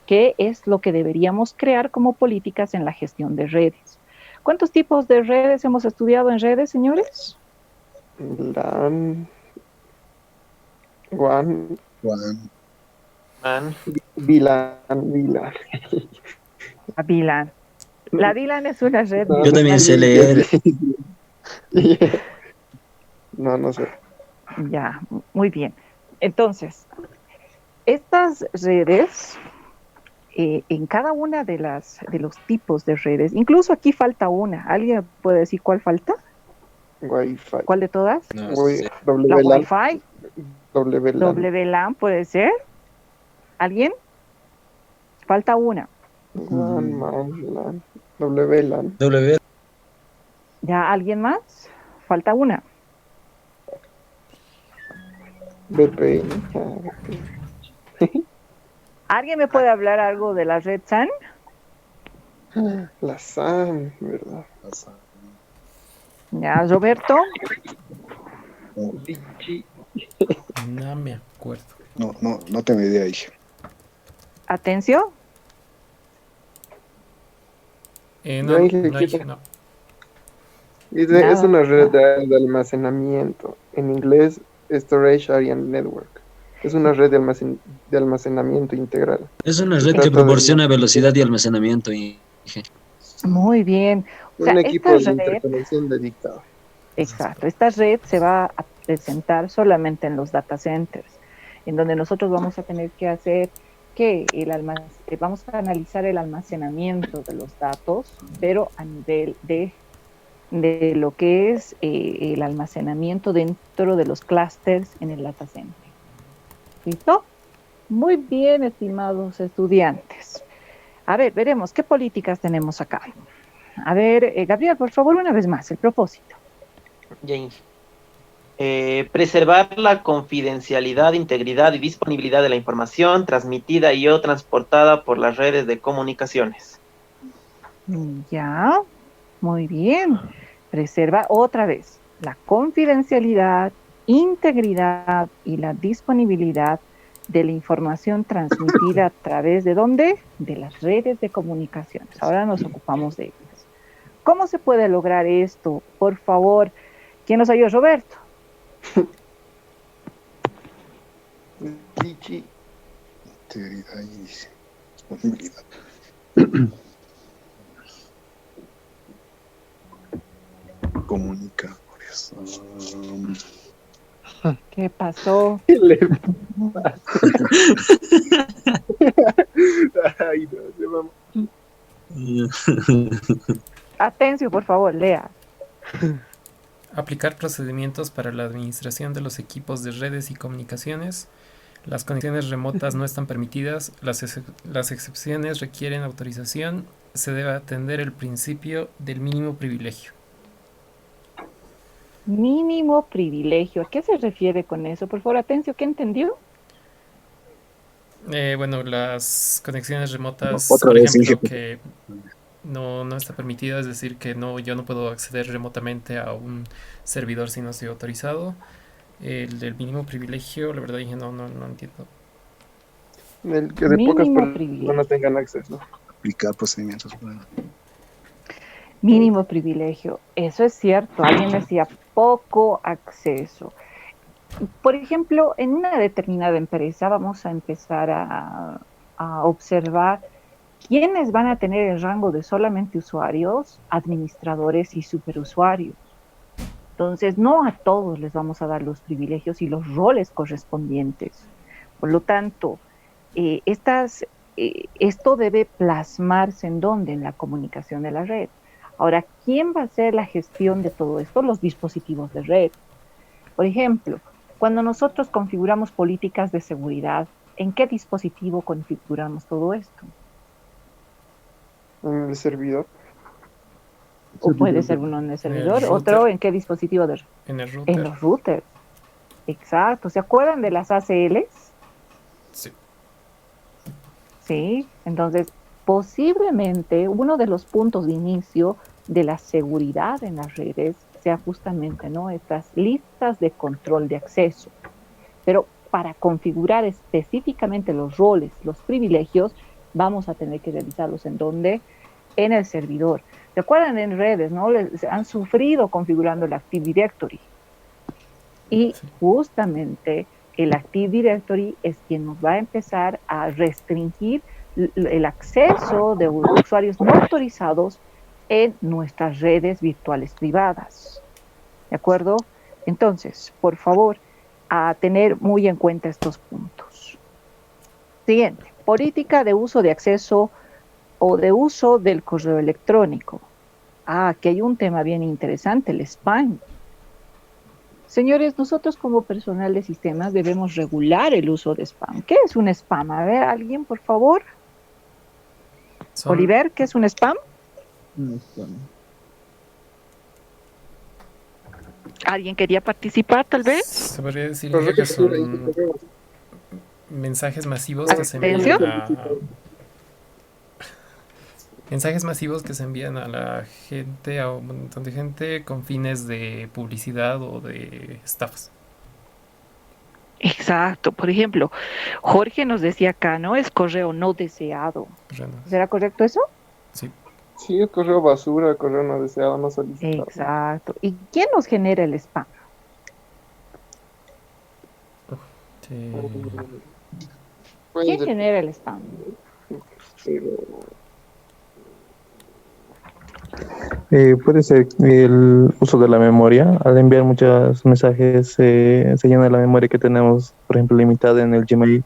¿Qué es lo que deberíamos crear como políticas en la gestión de redes? ¿Cuántos tipos de redes hemos estudiado en redes, señores? LAN, WAN, Man. VLAN. La VLAN. La VLAN es una red. Yo también sé leer. No sé. Ya, muy bien. Entonces, estas redes, en cada una de los tipos de redes, incluso aquí falta una. ¿Alguien puede decir cuál falta? Wi-Fi. ¿Cuál de todas? No sé. La WLAN. Wi-Fi. WLAN. WLAN puede ser. ¿Alguien? Falta una. WAN, MAN, LAN. WLAN. W. ¿Ya alguien más? Falta una. VPN. ¿Alguien me puede hablar algo de la red SAN? La SAN, ¿verdad? Ya, Roberto. No me acuerdo. No tengo idea, hija. Atención. No, Ya dije no, que- dije no. Es una red de almacenamiento. En inglés, Storage Area Network. Es una red de almacenamiento integral. Es una red Trata que de- proporciona velocidad y almacenamiento. Muy bien. O sea, Un equipo esta de red, interconexión dedicado. exacto, esta red se va a presentar solamente en los data centers, en donde nosotros vamos a tener que hacer que vamos a analizar el almacenamiento de los datos, pero a nivel de lo que es el almacenamiento dentro de los clusters en el data center. ¿Listo? Muy bien, estimados estudiantes. A ver, veremos qué políticas tenemos acá. A ver, Gabriel, por favor, una vez más, el propósito. James. Preservar la confidencialidad, integridad y disponibilidad de la información transmitida y o transportada por las redes de comunicaciones. Ya, muy bien. Preserva otra vez la confidencialidad, integridad y la disponibilidad de la información transmitida a través de ¿dónde? De las redes de comunicaciones. Ahora nos ocupamos de ellas. ¿Cómo se puede lograr esto? Por favor, ¿quién nos ayuda? Roberto. Integridad y disponibilidad. Comunicadores. ¿Qué pasó? ¿Qué le pasa? Ay, no, se vamos. Atención, por favor, lea. Aplicar procedimientos para la administración de los equipos de redes y comunicaciones. Las conexiones remotas no están permitidas. Las excepciones requieren autorización. Se debe atender el principio del mínimo privilegio. Mínimo privilegio. ¿A qué se refiere con eso? Por favor, atención, ¿qué entendió? Bueno, las conexiones remotas, Otra por vez, ejemplo, Inge. que no está permitido, es decir, que yo no puedo acceder remotamente a un servidor si no estoy autorizado. El del mínimo privilegio, la verdad dije, no entiendo. El que de pocas personas tengan acceso. Aplicar procedimientos. Mínimo privilegio, eso es cierto. Alguien decía poco acceso. Por ejemplo, en una determinada empresa vamos a empezar a observar quiénes van a tener el rango de solamente usuarios, administradores y superusuarios. Entonces, no a todos les vamos a dar los privilegios y los roles correspondientes. Por lo tanto, esto debe plasmarse ¿en dónde? En la comunicación de la red. Ahora, ¿quién va a hacer la gestión de todo esto? Los dispositivos de red. Por ejemplo, cuando nosotros configuramos políticas de seguridad, ¿en qué dispositivo configuramos todo esto? En el servidor. O puede ser uno en el servidor, otro en qué dispositivo de red. En el router. En los routers. Exacto. ¿Se acuerdan de las ACLs? Sí. Sí. Entonces, posiblemente uno de los puntos de inicio de la seguridad en las redes sea justamente, ¿no?, estas listas de control de acceso. Pero para configurar específicamente los roles, los privilegios, vamos a tener que realizarlos ¿en dónde? En el servidor. ¿Se acuerdan en redes, no? Han sufrido configurando el Active Directory. Y justamente el Active Directory es quien nos va a empezar a restringir el acceso de usuarios no autorizados en nuestras redes virtuales privadas. ¿De acuerdo? Entonces, por favor, a tener muy en cuenta estos puntos. Siguiente, política de uso de acceso o de uso del correo electrónico. Aquí hay un tema bien interesante, el spam. Señores, nosotros como personal de sistemas debemos regular el uso de spam. ¿Qué es un spam? A ver, alguien, por favor. Oliver, ¿qué es un spam? ¿Alguien quería participar, tal vez? Se podría decir que son mensajes masivos que se envían mensajes masivos que se envían a la gente, a un montón de gente, con fines de publicidad o de estafas. Exacto. Por ejemplo, Jorge nos decía acá, ¿no? Es correo no deseado. ¿Será correcto eso? Sí. Sí, es correo basura, correo no deseado, no solicitado. Exacto. ¿Y quién nos genera el spam? ¿Quién genera el spam? Puede ser el uso de la memoria. Al enviar muchos mensajes se llena la memoria que tenemos, por ejemplo, limitada en el Gmail.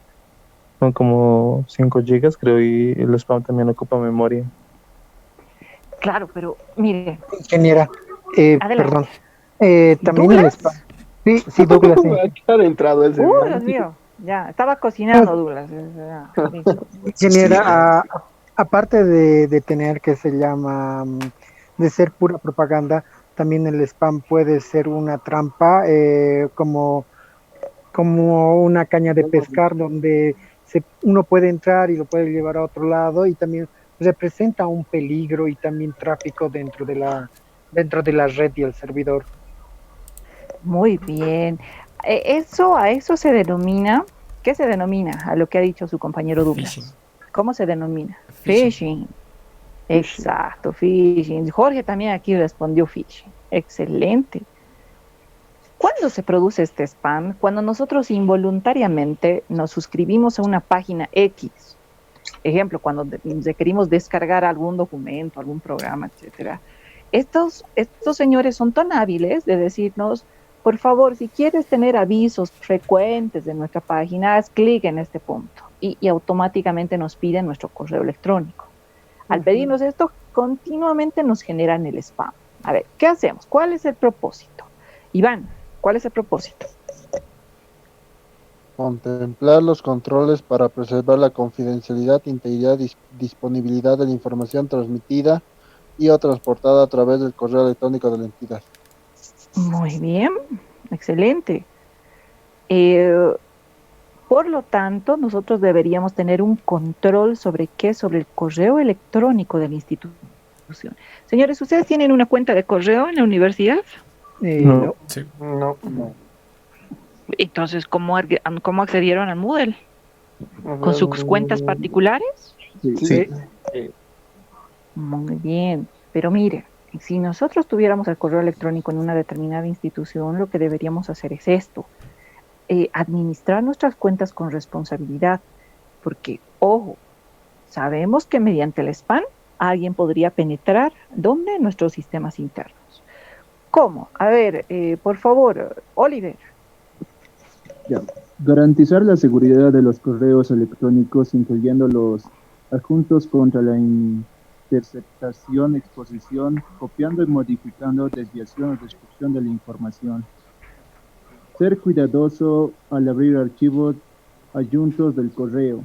Son como 5 gigas, creo, y el spam también ocupa memoria. Claro, pero mire. Ingeniera, perdón. También ¿Douglas? el spam. Sí, Douglas. Sí. Ha entrado el Dios mío, ya, estaba cocinando Douglas. Ingeniera, aparte de tener que se llama, de ser pura propaganda, también el spam puede ser una trampa, como una caña de pescar donde uno puede entrar y lo puede llevar a otro lado, y también representa un peligro y también tráfico dentro de la red y el servidor. Muy bien. A eso se denomina, ¿qué se denomina? A lo que ha dicho su compañero Douglas. Phishing. ¿Cómo se denomina? Phishing. Exacto, phishing. Jorge también aquí respondió phishing. Excelente. ¿Cuándo se produce este spam? Cuando nosotros involuntariamente nos suscribimos a una página X. Ejemplo, cuando requerimos descargar algún documento, algún programa, etcétera. Estos señores son tan hábiles de decirnos, por favor, si quieres tener avisos frecuentes de nuestra página, haz clic en este punto y automáticamente nos piden nuestro correo electrónico. Al pedirnos esto, continuamente nos generan el spam. A ver, ¿qué hacemos? ¿Cuál es el propósito? Iván, ¿cuál es el propósito? Contemplar los controles para preservar la confidencialidad, integridad y disponibilidad de la información transmitida y o transportada a través del correo electrónico de la entidad. Muy bien, excelente. Por lo tanto, nosotros deberíamos tener un control sobre el correo electrónico de la institución. institución. Señores, ¿ustedes tienen una cuenta de correo en la universidad? No. Sí. No. Entonces, ¿cómo accedieron al Moodle? ¿Con sus cuentas particulares? Sí. Muy bien, pero mire, si nosotros tuviéramos el correo electrónico en una determinada institución, lo que deberíamos hacer es esto, administrar nuestras cuentas con responsabilidad, porque, ojo, sabemos que mediante el spam alguien podría penetrar ¿dónde? Nuestros sistemas internos. ¿Cómo? A ver, por favor, Oliver. Ya. Garantizar la seguridad de los correos electrónicos, incluyendo los adjuntos contra la interceptación, exposición, copiando y modificando, desviación o destrucción de la información. Ser cuidadoso al abrir archivos adjuntos del correo.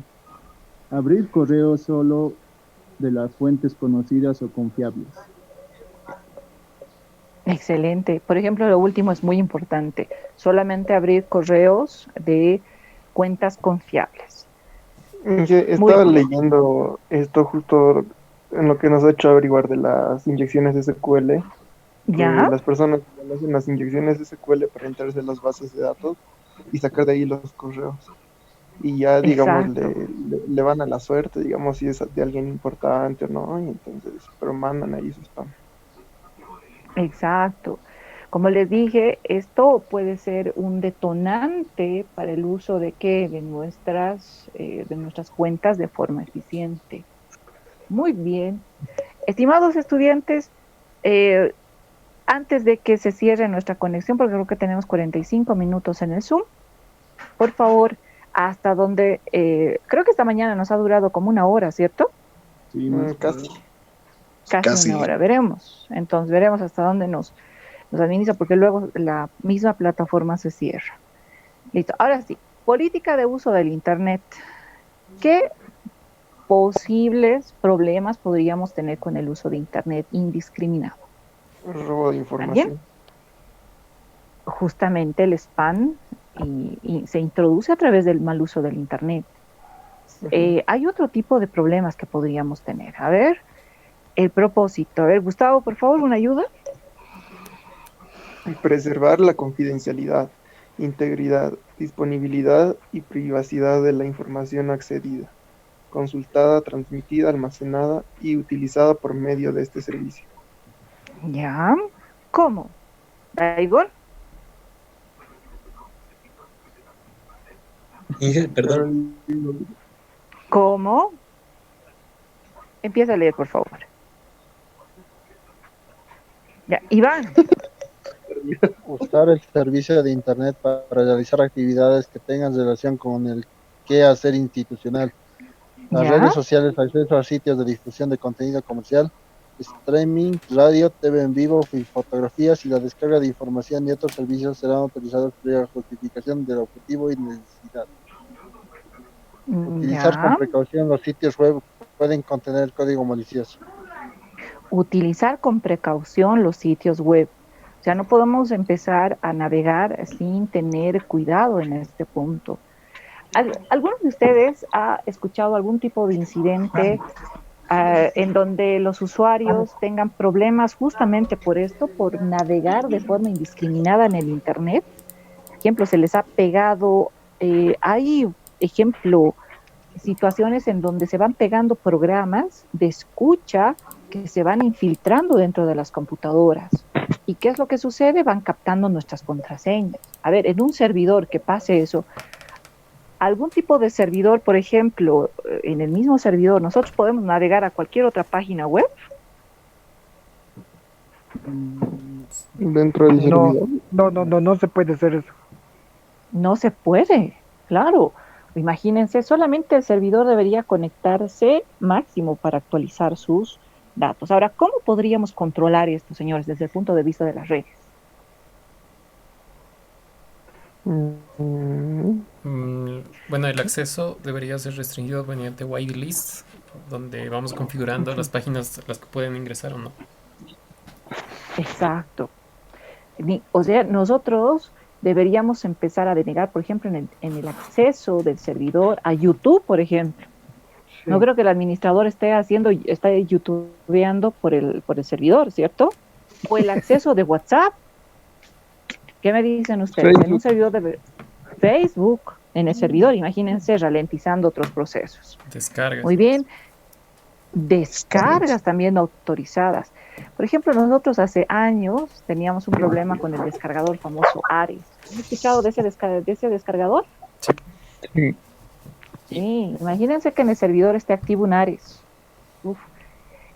Abrir correo solo de las fuentes conocidas o confiables. Excelente. Por ejemplo, lo último es muy importante. Solamente abrir correos de cuentas confiables. Estaba leyendo esto justo en lo que nos ha hecho averiguar de las inyecciones SQL. ¿Ya? Las personas hacen las inyecciones SQL para entrarse en las bases de datos y sacar de ahí los correos. Y ya, digamos, le van a la suerte, digamos, si es de alguien importante o no, y entonces, pero mandan ahí su spam. Exacto. Como les dije, esto puede ser un detonante para el uso de nuestras cuentas de forma eficiente. Muy bien. Estimados estudiantes, antes de que se cierre nuestra conexión, porque creo que tenemos 45 minutos en el Zoom, por favor, hasta donde, creo que esta mañana nos ha durado como una hora, ¿cierto? Sí, Casi una hora, veremos. Entonces veremos hasta dónde nos administra, porque luego la misma plataforma se cierra. Listo. Ahora sí, política de uso del Internet. ¿Qué posibles problemas podríamos tener con el uso de Internet indiscriminado? Robo de información. ¿Alguien? Justamente el spam y se introduce a través del mal uso del Internet. Hay otro tipo de problemas que podríamos tener. A ver, el propósito. A ver, Gustavo, por favor, una ayuda. Preservar la confidencialidad, integridad, disponibilidad y privacidad de la información accedida, consultada, transmitida, almacenada y utilizada por medio de este servicio. Ya. ¿Cómo? Igor. Perdón. ¿Cómo? Empieza a leer, por favor. Ya, Iván. Usar el servicio de Internet para realizar actividades que tengan relación con el quehacer institucional. Las redes sociales, acceso a sitios de difusión de contenido comercial, streaming, radio, TV en vivo, fotografías y la descarga de información y otros servicios serán autorizados previa justificación del objetivo y necesidad. Utilizar con precaución los sitios web pueden contener código malicioso. Utilizar con precaución los sitios web. O sea, no podemos empezar a navegar sin tener cuidado en este punto. ¿Alguno de ustedes ha escuchado algún tipo de incidente en donde los usuarios tengan problemas justamente por esto, por navegar de forma indiscriminada en el Internet? Por ejemplo, se les ha pegado, hay, ejemplo, situaciones en donde se van pegando programas de escucha que se van infiltrando dentro de las computadoras. ¿Y qué es lo que sucede? Van captando nuestras contraseñas. A ver, en un servidor que pase eso, algún tipo de servidor, por ejemplo, en el mismo servidor, nosotros podemos navegar a cualquier otra página web. Dentro del servidor. No se puede hacer eso. No se puede, claro. Imagínense, solamente el servidor debería conectarse máximo para actualizar sus datos. Ahora, ¿cómo podríamos controlar esto, señores, desde el punto de vista de las redes? Bueno, el acceso debería ser restringido mediante whitelist, donde vamos configurando las páginas las que pueden ingresar o no. Exacto. O sea, nosotros deberíamos empezar a denegar, por ejemplo, en el acceso del servidor a YouTube, por ejemplo. No creo que el administrador está youtubeando por el servidor, ¿cierto? O el acceso de WhatsApp. ¿Qué me dicen ustedes? Facebook. En un servidor de Facebook, en el servidor, imagínense, ralentizando otros procesos. Descargas. Muy bien. Descargas también autorizadas. Por ejemplo, nosotros hace años teníamos un problema con el descargador famoso Ares. ¿Han escuchado de ese descargador? Sí. Sí, imagínense que en el servidor esté activo un Ares. Uf.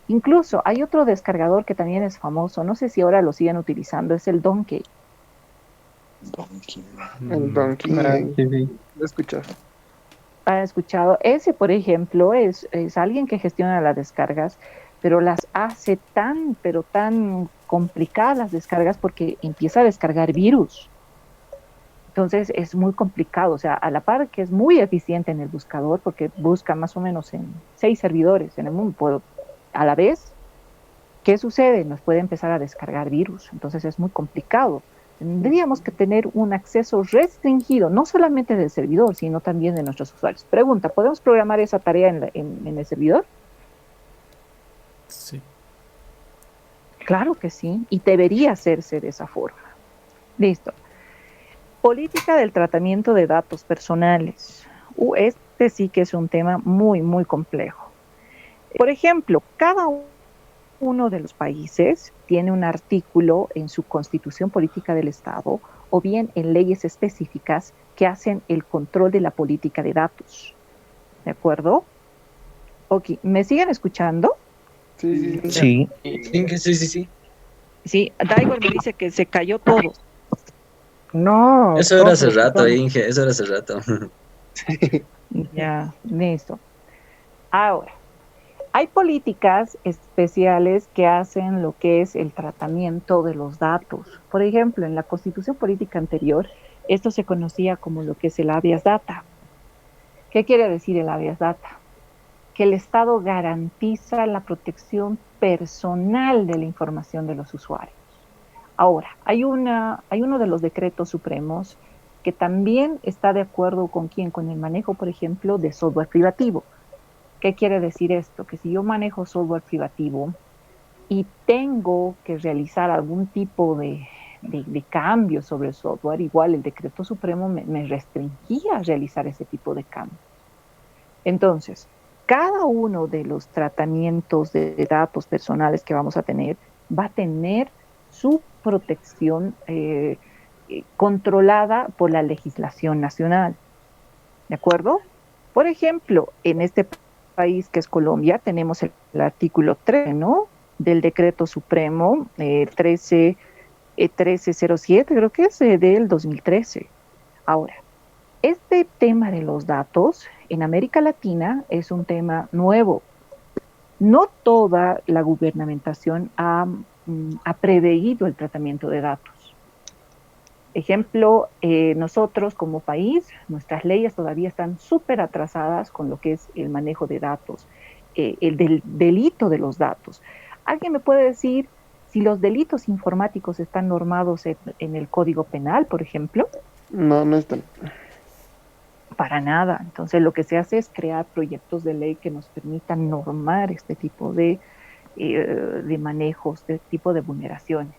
Incluso hay otro descargador que también es famoso, no sé si ahora lo siguen utilizando, es el Donkey. El Donkey. Sí. Lo he escuchado. ¿Han escuchado? Ese, por ejemplo, es alguien que gestiona las descargas, pero las hace pero tan complicadas las descargas porque empieza a descargar virus. Entonces es muy complicado, o sea, a la par que es muy eficiente en el buscador, porque busca más o menos en 6 servidores en el mundo, a la vez, ¿qué sucede? Nos puede empezar a descargar virus, entonces es muy complicado. Tendríamos que tener un acceso restringido, no solamente del servidor, sino también de nuestros usuarios. Pregunta, ¿podemos programar esa tarea en el servidor? Sí. Claro que sí, y debería hacerse de esa forma. Listo. Política del tratamiento de datos personales. Este sí que es un tema muy, muy complejo. Por ejemplo, cada uno de los países tiene un artículo en su Constitución Política del Estado o bien en leyes específicas que hacen el control de la política de datos. ¿De acuerdo? Ok, ¿me siguen escuchando? Sí. Sí. Sí, Daigo me dice que se cayó todo. No. Eso era hace rato, Inge, eso era hace rato. Ya, listo. Ahora, hay políticas especiales que hacen lo que es el tratamiento de los datos. Por ejemplo, en la Constitución Política anterior, esto se conocía como lo que es el habeas data. ¿Qué quiere decir el habeas data? Que el Estado garantiza la protección personal de la información de los usuarios. Ahora, hay uno de los decretos supremos que también está de acuerdo con quién, con el manejo, por ejemplo, de software privativo. ¿Qué quiere decir esto? Que si yo manejo software privativo y tengo que realizar algún tipo de cambio sobre el software, igual el decreto supremo me restringía a realizar ese tipo de cambio. Entonces, cada uno de los tratamientos de datos personales que vamos a tener va a tener su protección controlada por la legislación nacional. ¿De acuerdo? Por ejemplo, en este país que es Colombia, tenemos el artículo 3, ¿no? Del decreto supremo 1307, creo que es del 2013. Ahora, este tema de los datos en América Latina es un tema nuevo. No toda la gubernamentación ha preveído el tratamiento de datos. Ejemplo, nosotros como país, nuestras leyes todavía están súper atrasadas con lo que es el manejo de datos, el delito de los datos. ¿Alguien me puede decir si los delitos informáticos están normados en el Código Penal, por ejemplo? No están. Para nada. Entonces lo que se hace es crear proyectos de ley que nos permitan normar este tipo de manejos, este tipo de vulneraciones.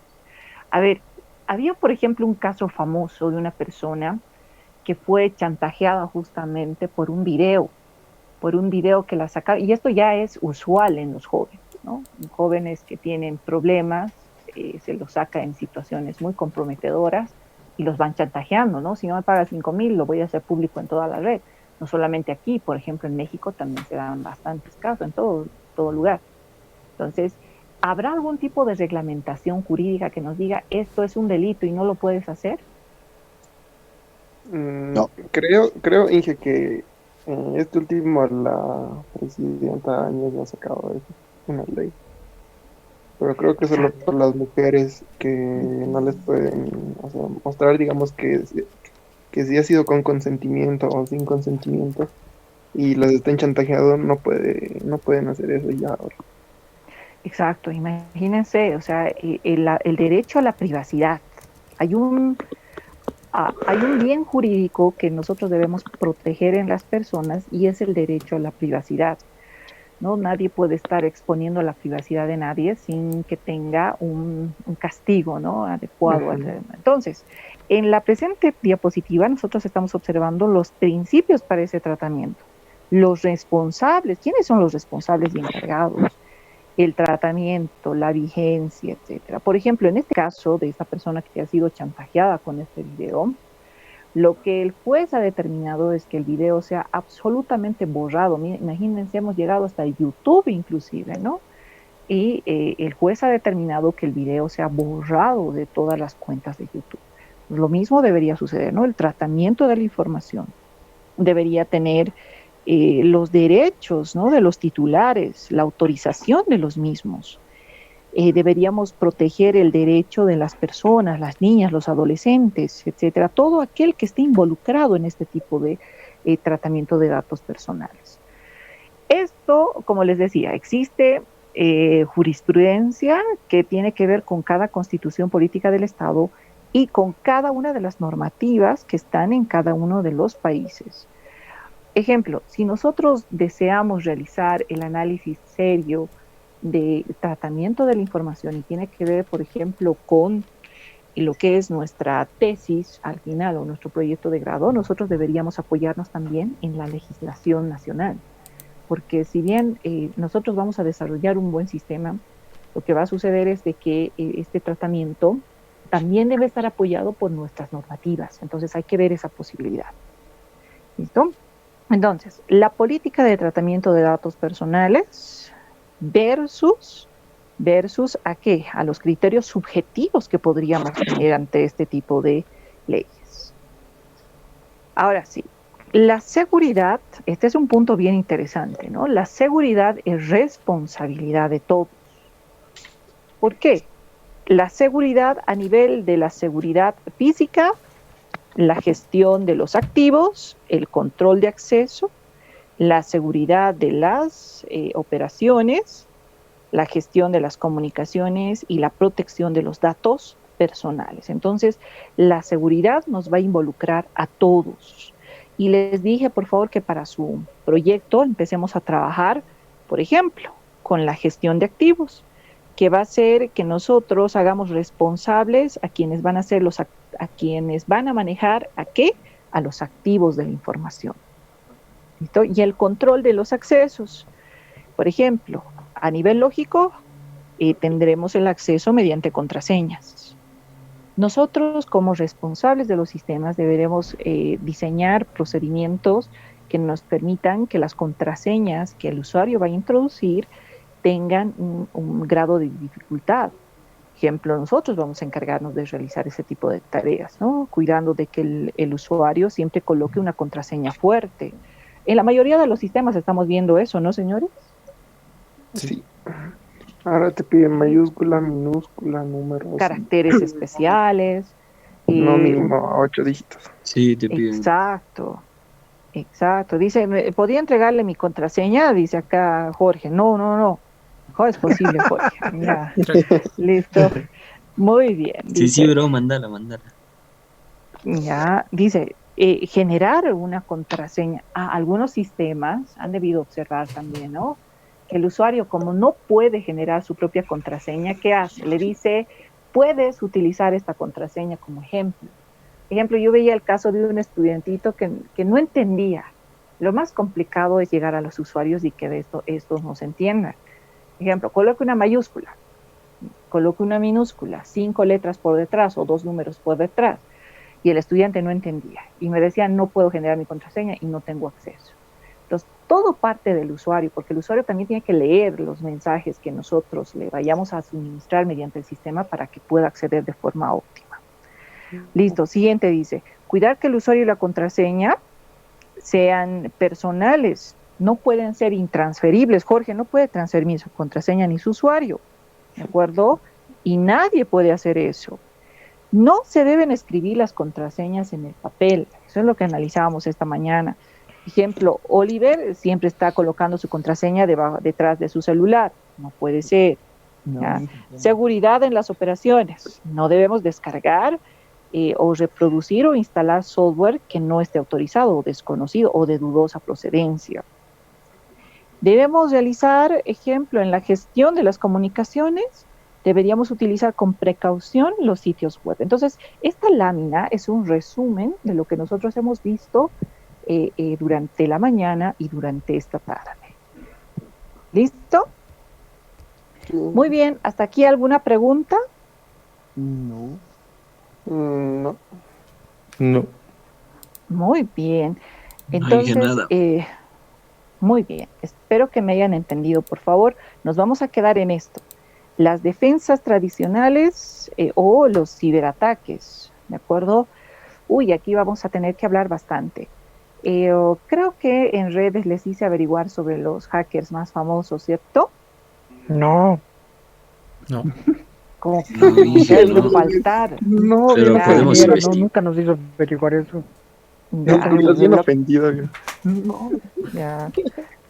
A ver, había por ejemplo un caso famoso de una persona que fue chantajeada justamente por un video que la sacaron, y esto ya es usual en los jóvenes, ¿no? Jóvenes que tienen problemas, se los saca en situaciones muy comprometedoras, y los van chantajeando, ¿no? Si no me pagas 5,000, lo voy a hacer público en toda la red. No solamente aquí, por ejemplo, en México también se dan bastantes casos, en todo lugar. Entonces, ¿habrá algún tipo de reglamentación jurídica que nos diga esto es un delito y no lo puedes hacer? No. Creo, Inge, que este último la presidenta Áñez ha sacado una ley. Pero creo que solo por las mujeres que no les pueden mostrar, digamos, que si ha sido con consentimiento o sin consentimiento y las estén chantajeando, no pueden hacer eso ya ahora. Exacto, imagínense, o sea, el derecho a la privacidad. Hay un bien jurídico que nosotros debemos proteger en las personas y es el derecho a la privacidad. ¿no? Nadie puede estar exponiendo la privacidad de nadie sin que tenga un castigo, ¿no? Adecuado. Entonces, en la presente diapositiva nosotros estamos observando los principios para ese tratamiento. Los responsables, ¿quiénes son los responsables y encargados? El tratamiento, la vigencia, etcétera. Por ejemplo, en este caso de esta persona que ha sido chantajeada con este video, lo que el juez ha determinado es que el video sea absolutamente borrado. Imagínense, hemos llegado hasta YouTube inclusive, ¿no? Y el juez ha determinado que el video sea borrado de todas las cuentas de YouTube. Lo mismo debería suceder, ¿no? El tratamiento de la información debería tener los derechos, ¿no?, de los titulares, la autorización de los mismos. Deberíamos proteger el derecho de las personas, las niñas, los adolescentes, etcétera, todo aquel que esté involucrado en este tipo de tratamiento de datos personales. Esto, como les decía, existe jurisprudencia que tiene que ver con cada constitución política del Estado y con cada una de las normativas que están en cada uno de los países. Ejemplo, si nosotros deseamos realizar el análisis serio de tratamiento de la información y tiene que ver, por ejemplo, con lo que es nuestra tesis al final o nuestro proyecto de grado, nosotros deberíamos apoyarnos también en la legislación nacional, porque si bien nosotros vamos a desarrollar un buen sistema, lo que va a suceder es de que este tratamiento también debe estar apoyado por nuestras normativas, entonces hay que ver esa posibilidad. ¿Listo? Entonces, la política de tratamiento de datos personales versus ¿a qué? A los criterios subjetivos que podríamos tener ante este tipo de leyes. Ahora sí, la seguridad, este es un punto bien interesante, ¿no? La seguridad es responsabilidad de todos. ¿Por qué? La seguridad a nivel de la seguridad física, la gestión de los activos, el control de acceso, la seguridad de las operaciones, la gestión de las comunicaciones y la protección de los datos personales. Entonces, la seguridad nos va a involucrar a todos. Y les dije, por favor, que para su proyecto empecemos a trabajar, por ejemplo, con la gestión de activos, que va a ser que nosotros hagamos responsables a quienes van a ser a quienes van a manejar ¿a qué? A los activos de la información. ¿Listo? Y el control de los accesos. Por ejemplo, a nivel lógico, tendremos el acceso mediante contraseñas. Nosotros, como responsables de los sistemas, deberemos diseñar procedimientos que nos permitan que las contraseñas que el usuario va a introducir tengan un grado de dificultad. Ejemplo, nosotros vamos a encargarnos de realizar ese tipo de tareas, ¿no? Cuidando de que el usuario siempre coloque una contraseña fuerte. En la mayoría de los sistemas estamos viendo eso, ¿no, señores? Sí. Ahora te piden mayúscula, minúscula, números. Caracteres especiales. No, mínimo 8 dígitos. Sí, te piden. Exacto. Dice, ¿podría entregarle mi contraseña? Dice acá Jorge. No. ¿Cómo es posible, Jorge? Ya. Listo. Muy bien. Dice, Sí, bro, mándala. Ya, dice, generar una contraseña. Algunos sistemas han debido observar también, ¿no? Que el usuario, como no puede generar su propia contraseña, ¿qué hace? Le dice, puedes utilizar esta contraseña como ejemplo. Ejemplo, yo veía el caso de un estudiantito que no entendía. Lo más complicado es llegar a los usuarios y que estos nos entiendan. Ejemplo, coloque una mayúscula, coloque una minúscula, 5 letras por detrás o 2 números por detrás. Y el estudiante no entendía. Y me decía, no puedo generar mi contraseña y no tengo acceso. Entonces, todo parte del usuario, porque el usuario también tiene que leer los mensajes que nosotros le vayamos a suministrar mediante el sistema para que pueda acceder de forma óptima. Listo, siguiente dice, cuidar que el usuario y la contraseña sean personales, no pueden ser intransferibles. Jorge no puede transferir su contraseña ni su usuario, ¿de acuerdo? Y nadie puede hacer eso. No se deben escribir las contraseñas en el papel, eso es lo que analizábamos esta mañana. Ejemplo, Oliver siempre está colocando su contraseña detrás de su celular, no puede ser. No. Seguridad en las operaciones, no debemos descargar o reproducir o instalar software que no esté autorizado o desconocido o de dudosa procedencia. Debemos realizar, ejemplo, en la gestión de las comunicaciones, deberíamos utilizar con precaución los sitios web. Entonces, esta lámina es un resumen de lo que nosotros hemos visto durante la mañana y durante esta tarde. ¿Listo? Muy bien, ¿hasta aquí alguna pregunta? No. No. No. Muy bien. No Entonces, dije nada. muy bien. Espero que me hayan entendido. Por favor, nos vamos a quedar en esto. Las defensas tradicionales o los ciberataques, ¿de acuerdo? Uy, aquí vamos a tener que hablar bastante. Creo que en redes les hice averiguar sobre los hackers más famosos, ¿cierto? No. No. Como No, dije, debió no. faltar. No, Pero bien, podemos ingeniero, no, investigar. nunca nos hizo averiguar eso. Ya, Estás bien ofendido. no, ya.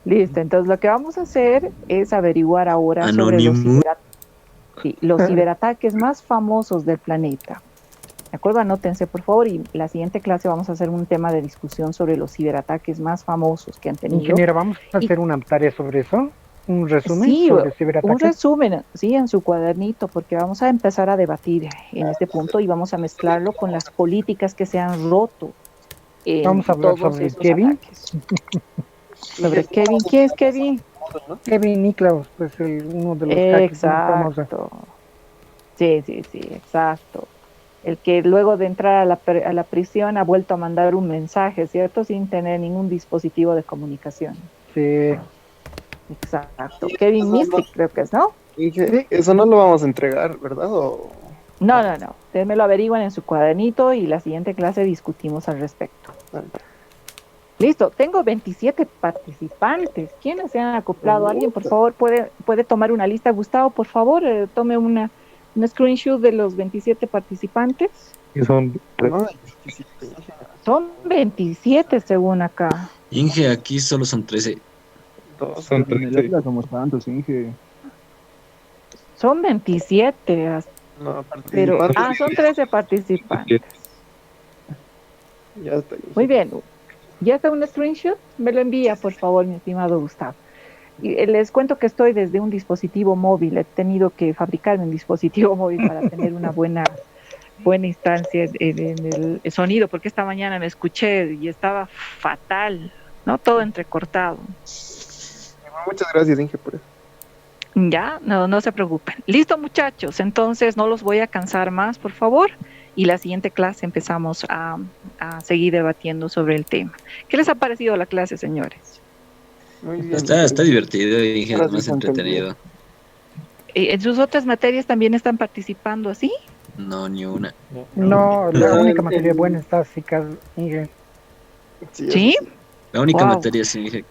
Listo, entonces lo que vamos a hacer es averiguar ahora sobre Anónimo. los ciberataques más famosos del planeta. ¿De acuerdo? Anótense, por favor, y la siguiente clase vamos a hacer un tema de discusión sobre los ciberataques más famosos que han tenido. Ingeniero, ¿vamos a hacer una tarea sobre eso? ¿Un resumen Sí, sobre ciberataques? un resumen, sí, en su cuadernito, porque vamos a empezar a debatir en este punto y vamos a mezclarlo con las políticas que se han roto. Vamos a hablar todos sobre esos Kevin. ataques. Sobre Kevin. ¿Quién es Kevin? Kevin Niklaus, pues uno de los hackers más famosos. Exacto. Sí, exacto. El que luego de entrar a la prisión ha vuelto a mandar un mensaje, ¿cierto? Sin tener ningún dispositivo de comunicación. Sí. Exacto. Kevin Mystic creo que es, ¿no? Eso no lo vamos a entregar, ¿verdad? No. Ustedes me lo averiguan en su cuadernito y la siguiente clase discutimos al respecto. Listo, tengo 27 participantes. ¿Quiénes se han acoplado? ¿Alguien, por favor, puede tomar una lista? Gustavo, por favor, tome un screenshot de los 27 participantes. Y son Son 27 según acá. Inge, aquí solo son 13. Son En el 13. Atlas somos tantos, Inge. Son 27. No, Pero, participantes. son 13 participantes. Ya está. Muy bien. ¿Ya está un screenshot? Me lo envía, por favor, mi estimado Gustavo. Y les cuento que estoy desde un dispositivo móvil. He tenido que fabricar un dispositivo móvil para tener una buena instancia en el sonido, porque esta mañana me escuché y estaba fatal, ¿no? Todo entrecortado. Muchas gracias, Inge, por eso. Ya, no se preocupen. Listo, muchachos. Entonces no los voy a cansar más, por favor. Y la siguiente clase empezamos a seguir debatiendo sobre el tema. ¿Qué les ha parecido la clase, señores? Muy bien. Está divertido, Inge, es Gracias, más entretenido. ¿En sus otras materias también están participando así? No, ni una. No, la única materia buena está Inge. ¿Sí? La única Wow. materia es Inge.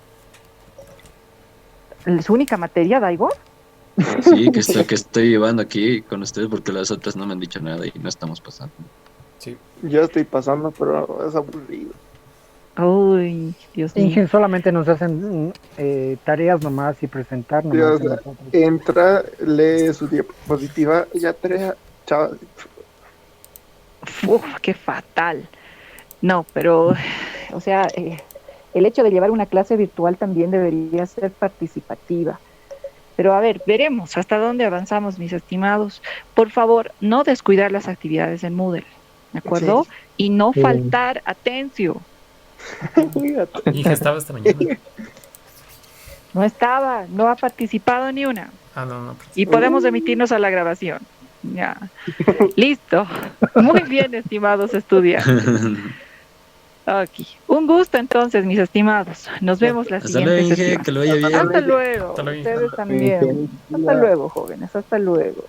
¿Su única materia, Daigo? Sí, que estoy llevando aquí con ustedes porque las otras no me han dicho nada y no estamos pasando. Sí. Yo estoy pasando, pero es aburrido. Uy, Dios mío. Inge, solamente nos hacen tareas nomás y presentar nomás. Sí, o sea, entra, lee su diapositiva y ya tarea. Chao. Uf, qué fatal. No, pero, o sea, el hecho de llevar una clase virtual también debería ser participativa. Pero a ver, veremos hasta dónde avanzamos, mis estimados. Por favor, no descuidar las actividades en Moodle, ¿de acuerdo? Sí. Y no faltar atención. Inge estaba esta mañana. No estaba, no ha participado ni una. No. Y podemos emitirnos a la grabación. Ya. Listo. Muy bien, estimados estudiantes. Aquí. Un gusto entonces, mis estimados. Nos vemos la Hasta siguiente luego, Inge, sesión. que lo vaya bien. Hasta luego. Hasta luego, Inge. Ustedes también. Hasta luego, jóvenes. Hasta luego.